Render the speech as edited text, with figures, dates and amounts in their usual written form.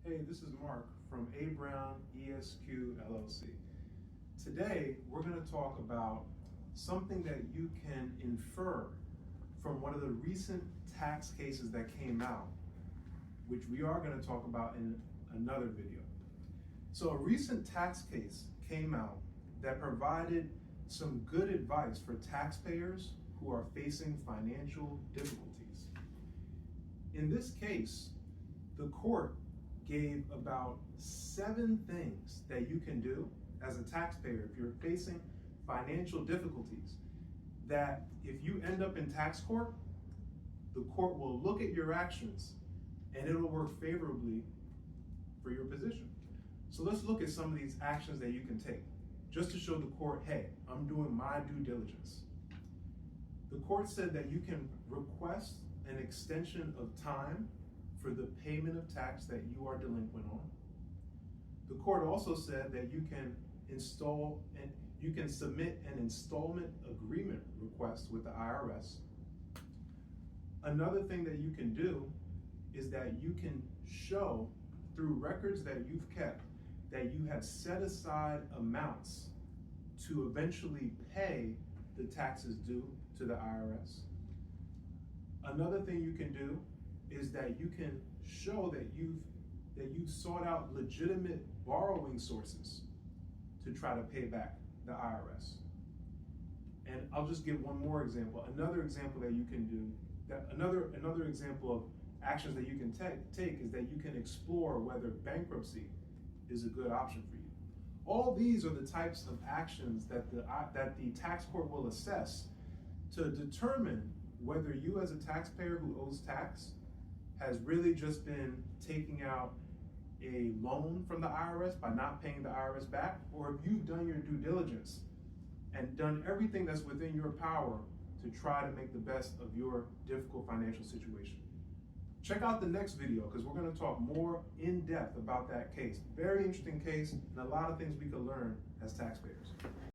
Hey, this is Mark from A. Brown ESQ LLC. Today, we're going to talk about something that you can infer from one of the recent tax cases that came out, which we are going to talk about in another video. So a recent tax case came out that provided some good advice for taxpayers who are facing financial difficulties. In this case, the court gave about 7 things that you can do as a taxpayer if you're facing financial difficulties, that if you end up in tax court, the court will look at your actions and it'll work favorably for your position. So let's look at some of these actions that you can take just to show the court, hey, I'm doing my due diligence. The court said that you can request an extension of time for the payment of tax that you are delinquent on. The court also said that you can submit an installment agreement request with the IRS. Another thing that you can do is that you can show through records that you've kept that you have set aside amounts to eventually pay the taxes due to the IRS. Another thing you can do is that you can show that you've sought out legitimate borrowing sources to try to pay back the IRS. And I'll just give one more example. Another example that you can do, another example of actions that you can take is that you can explore whether bankruptcy is a good option for you. All these are the types of actions that the tax court will assess to determine whether you as a taxpayer who owes tax has really just been taking out a loan from the IRS by not paying the IRS back, or if you've done your due diligence and done everything that's within your power to try to make the best of your difficult financial situation. Check out the next video because we're going to talk more in depth about that case. Very interesting case and a lot of things we could learn as taxpayers.